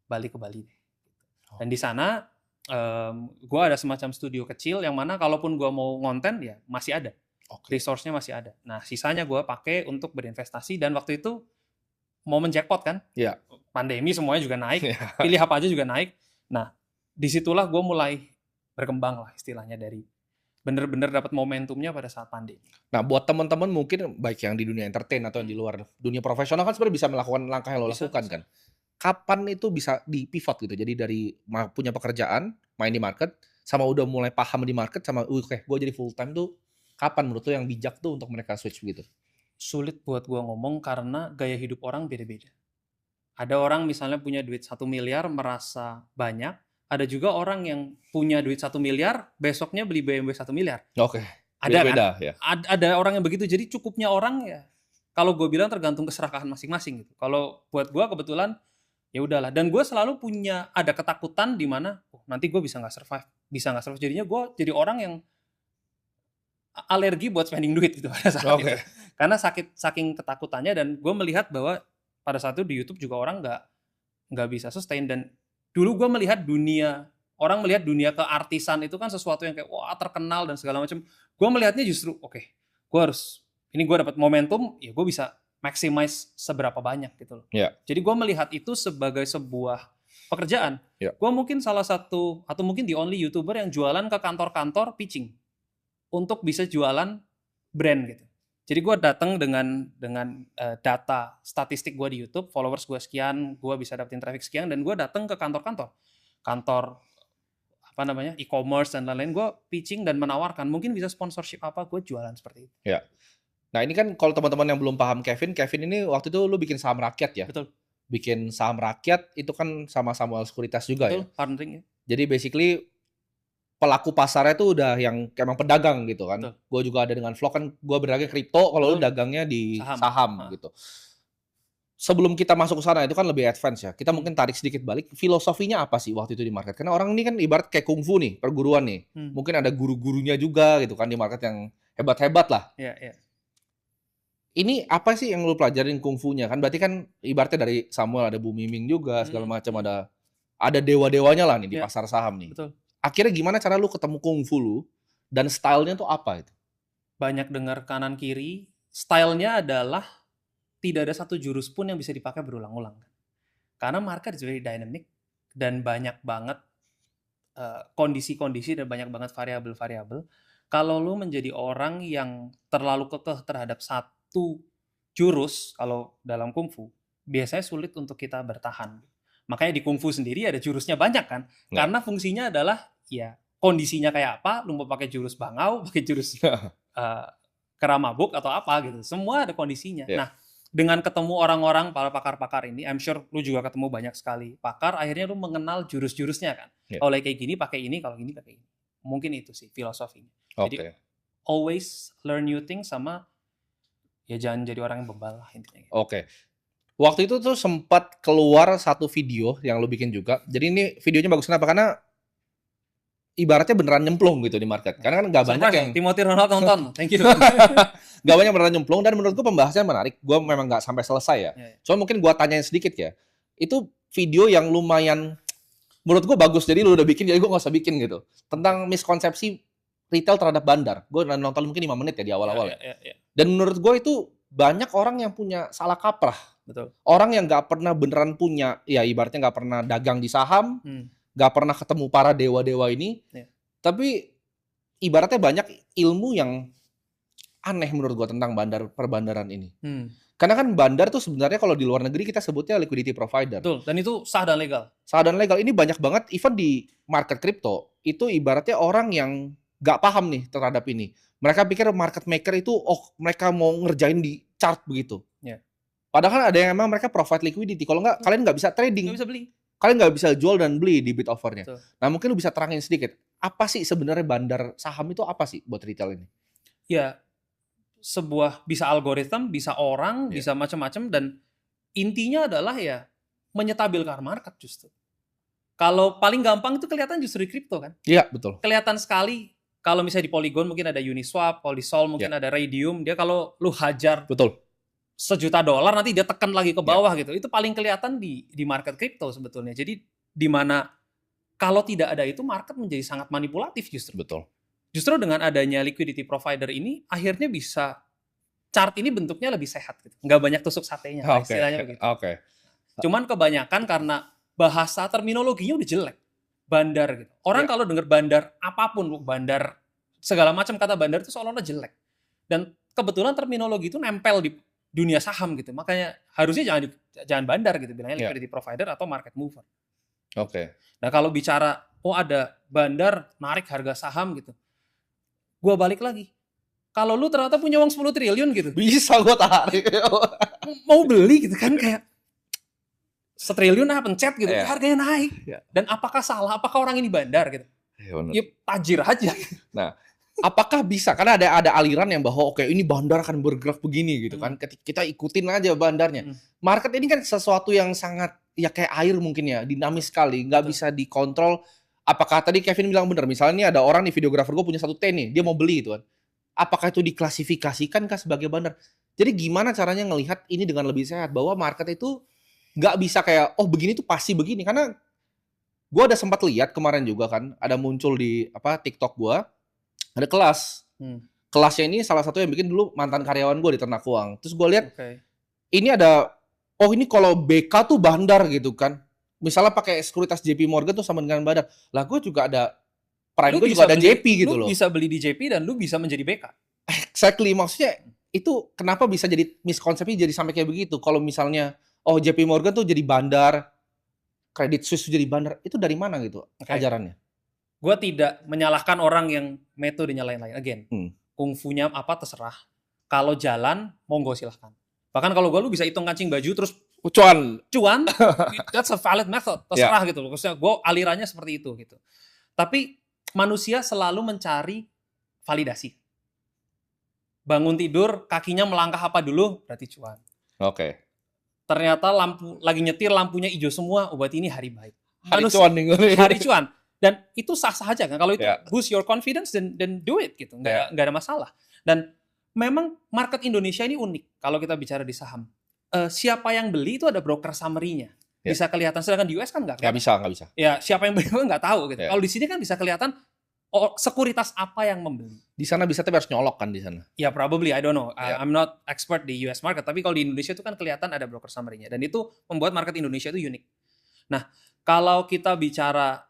balik ke Bali deh. Dan di sana gue ada semacam studio kecil yang mana kalaupun gue mau ngonten ya masih ada. Resource-nya masih ada. Nah, sisanya gue pakai untuk berinvestasi dan waktu itu momen jackpot kan? Iya. Pandemi semuanya juga naik, pilih apa aja juga naik. Nah, disitulah gue mulai berkembang lah istilahnya dari bener-bener dapat momentumnya pada saat pandemi. Nah, buat teman-teman mungkin baik yang di dunia entertain atau yang di luar dunia profesional kan sebenarnya bisa melakukan langkah yang lo lakukan kan. Kapan itu bisa di pivot gitu? Jadi dari punya pekerjaan, main di market, sama udah mulai paham di market, sama oke, gue jadi full time tuh kapan menurut lo yang bijak tuh untuk mereka switch begitu? Sulit buat gue ngomong karena gaya hidup orang beda-beda. Ada orang misalnya punya duit 1 miliar merasa banyak, ada juga orang yang punya duit 1 miliar, besoknya beli BMW 1 miliar. Oke. Ada Beda-beda, kan? ya. Ada orang yang begitu, jadi cukupnya orang ya, kalau gue bilang tergantung keserakahan masing-masing gitu. Kalau buat gue kebetulan, ya udahlah. Dan gue selalu punya ada ketakutan di mana, nanti gue bisa nggak survive. Jadinya gue jadi orang yang alergi buat spending duit gitu pada saat itu. Karena saking ketakutannya, dan gue melihat bahwa pada saat itu di YouTube juga orang nggak bisa sustain. Dan dulu gue melihat orang melihat dunia keartisan itu kan sesuatu yang kayak wah terkenal dan segala macam. Gue melihatnya justru gue dapat momentum, ya gue bisa maximize seberapa banyak gitu loh. Yeah. Jadi gue melihat itu sebagai sebuah pekerjaan. Yeah. Gue mungkin salah satu atau mungkin the only YouTuber yang jualan ke kantor-kantor pitching untuk bisa jualan brand gitu. Jadi gue datang dengan data statistik gue di YouTube, followers gue sekian, gue bisa dapetin traffic sekian, dan gue datang ke kantor e-commerce dan lain-lain, gue pitching dan menawarkan mungkin bisa sponsorship apa, gue jualan seperti itu. Ya. Nah ini kan kalau teman-teman yang belum paham Kevin ini waktu itu lu bikin saham rakyat ya? Betul. Bikin saham rakyat itu kan sama Samuel Sekuritas juga. Betul, ya? partnering ya. Jadi basically pelaku pasarnya tuh udah yang emang pedagang gitu kan. Gue juga ada dengan vlog kan, gue berdagang kripto, kalau lu dagangnya di saham gitu. Sebelum kita masuk ke sana itu kan lebih advance ya. Kita mungkin tarik sedikit balik, filosofinya apa sih waktu itu di market? Karena orang ini kan ibarat kayak kungfu nih, perguruan nih. Mungkin ada guru-gurunya juga gitu kan di market yang hebat-hebat lah. Iya. Ini apa sih yang lu pelajarin kungfunya? Kan berarti kan ibaratnya dari Samuel ada Bu Miming juga, segala macam, ada dewa-dewanya lah nih di pasar saham nih. Betul. Akhirnya gimana cara lu ketemu kungfu lu dan stylenya tuh apa itu? Banyak dengar kanan kiri, stylenya adalah tidak ada satu jurus pun yang bisa dipakai berulang-ulang. Karena market is very dynamic dan banyak banget kondisi-kondisi dan banyak banget variabel-variabel. Kalau lu menjadi orang yang terlalu kekeh terhadap satu jurus, kalau dalam kungfu, biasanya sulit untuk kita bertahan. Makanya di kungfu sendiri ada jurusnya banyak kan? Karena fungsinya adalah ya kondisinya kayak apa, lu mau pakai jurus bangau, pakai jurus keramabuk atau apa gitu. Semua ada kondisinya. Nah, dengan ketemu orang-orang para pakar-pakar ini, I'm sure lu juga ketemu banyak sekali pakar, akhirnya lu mengenal jurus-jurusnya kan. Kalau kayak gini pakai ini, kalau gini pakai ini. Mungkin itu sih filosofinya. Jadi always learn new things, sama ya jangan jadi orang yang bebal lah intinya. Waktu itu tuh sempat keluar satu video yang lu bikin juga. Jadi ini videonya bagus kenapa? Karena ibaratnya beneran nyemplung gitu di market. Karena kan nggak banyak yang Timothy Ronald nonton. Thank you. Nggak banyak beneran nyemplung, dan menurut gue pembahasannya menarik. Gue memang nggak sampai selesai ya. Cuma mungkin gue tanyain sedikit ya. Itu video yang lumayan menurut gue bagus. Jadi lu udah bikin, jadi gue nggak usah bikin gitu. Tentang miskonsepsi retail terhadap bandar. Gue nonton mungkin 5 menit ya di awal-awal. Dan menurut gue itu banyak orang yang punya salah kaprah. Betul. Orang yang nggak pernah beneran punya, ya ibaratnya nggak pernah dagang di saham, nggak pernah ketemu para dewa-dewa ini, tapi ibaratnya banyak ilmu yang aneh menurut gua tentang perbandaran ini. Karena kan bandar tuh sebenarnya kalau di luar negeri kita sebutnya liquidity provider. Betul, dan itu sah dan legal. Sah dan legal. Ini banyak banget, even di market crypto, itu ibaratnya orang yang nggak paham nih terhadap ini. Mereka pikir market maker itu, mereka mau ngerjain di chart begitu. Padahal ada yang emang mereka provide liquidity. Kalau nggak, kalian nggak bisa trading. Nggak bisa beli. Kalian nggak bisa jual dan beli di bid offernya. Nah mungkin lu bisa terangin sedikit. Apa sih sebenarnya bandar saham itu apa sih buat retail ini? Ya, sebuah bisa algoritma, bisa orang, bisa macam-macam, dan intinya adalah ya menyetabilkan market justru. Kalau paling gampang itu kelihatan justru di kripto kan? Iya, betul. Kelihatan sekali. Kalau misalnya di Polygon mungkin ada Uniswap, kalau di Sol mungkin ada Raydium. Dia kalau lu hajar. Betul. $1 juta nanti dia tekan lagi ke bawah gitu. Itu paling kelihatan di market crypto sebetulnya. Jadi di mana kalau tidak ada itu market menjadi sangat manipulatif justru. Betul. Justru dengan adanya liquidity provider ini akhirnya bisa chart ini bentuknya lebih sehat gitu. Nggak banyak tusuk satenya, istilahnya begitu. Cuman kebanyakan karena bahasa terminologinya udah jelek. Bandar gitu. Orang kalau dengar bandar apapun, bandar segala macam kata bandar itu seolah-olah jelek. Dan kebetulan terminologi itu nempel di dunia saham gitu. Makanya harusnya jangan bandar gitu, bilangnya liquidity provider atau market mover. Nah, kalau bicara ada bandar narik harga saham gitu. Gua balik lagi. Kalau lu ternyata punya uang 10 triliun gitu. Bisa gua tarik. Mau beli gitu kan kayak 1 triliun pencet gitu. Harganya naik. Dan apakah salah? Apakah orang ini bandar gitu? Ya tajir aja. Nah, apakah bisa? Karena ada aliran yang bahwa oke ini bandar akan bergerak begini gitu kan. Kita ikutin aja bandarnya. Market ini kan sesuatu yang sangat ya kayak air mungkin ya, dinamis sekali, nggak bisa dikontrol. Apakah tadi Kevin bilang benar, misalnya ini ada orang nih videografer gue punya 1 T nih, dia mau beli gitu kan. Apakah itu diklasifikasikan kah sebagai bandar? Jadi gimana caranya ngelihat ini dengan lebih sehat bahwa market itu nggak bisa kayak begini tuh pasti begini, karena gue ada sempat lihat kemarin juga kan ada muncul di TikTok gue ada kelas. Kelasnya ini salah satu yang bikin dulu mantan karyawan gue di Ternak Uang. Terus gue lihat ini ada ini kalau BK tuh bandar gitu kan. Misalnya pakai sekuritas JP Morgan tuh sama dengan bandar. Lah gue juga ada Prime, gue juga ada JP gitu loh. Lu bisa beli di JP dan lu bisa menjadi BK. Exactly, maksudnya itu kenapa bisa jadi miskonsepsi jadi sampai kayak begitu. Kalau misalnya JP Morgan tuh jadi bandar, Credit Suisse jadi bandar, itu dari mana gitu ajarannya? Gue tidak menyalahkan orang yang metodenya lain-lain. Again, kungfunya apa terserah. Kalau jalan, monggo silahkan. Bahkan kalau gue lu bisa hitung kancing baju terus cuan, that's a valid method, terserah gitu loh. Maksudnya gue alirannya seperti itu gitu. Tapi manusia selalu mencari validasi. Bangun tidur, kakinya melangkah apa dulu, berarti cuan. Ternyata lagi nyetir lampunya hijau semua, berarti ini hari baik. Hari cuan. Dan itu sah-sah aja kan. Kalau itu boost your confidence, then do it gitu. Nggak ada masalah. Dan memang market Indonesia ini unik kalau kita bicara di saham. Siapa yang beli itu ada broker summary-nya. Bisa kelihatan. Sedangkan di US kan nggak bisa. Ya, siapa yang beli nggak tahu gitu. Kalau di sini kan bisa kelihatan sekuritas apa yang membeli. Di sana bisa tapi harus nyolok kan di sana. Ya, probably. I don't know. I'm not expert di US market. Tapi kalau di Indonesia itu kan kelihatan ada broker summary-nya. Dan itu membuat market Indonesia itu unik. Nah, kalau kita bicara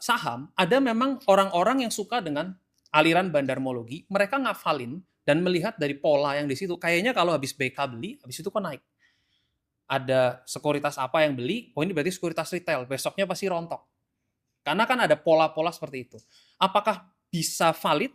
saham, ada memang orang-orang yang suka dengan aliran bandarmologi. Mereka ngafalin dan melihat dari pola yang di situ. Kayaknya kalau habis BK beli, habis itu kok naik. Ada sekuritas apa yang beli, ini berarti sekuritas retail. Besoknya pasti rontok. Karena kan ada pola-pola seperti itu. Apakah bisa valid?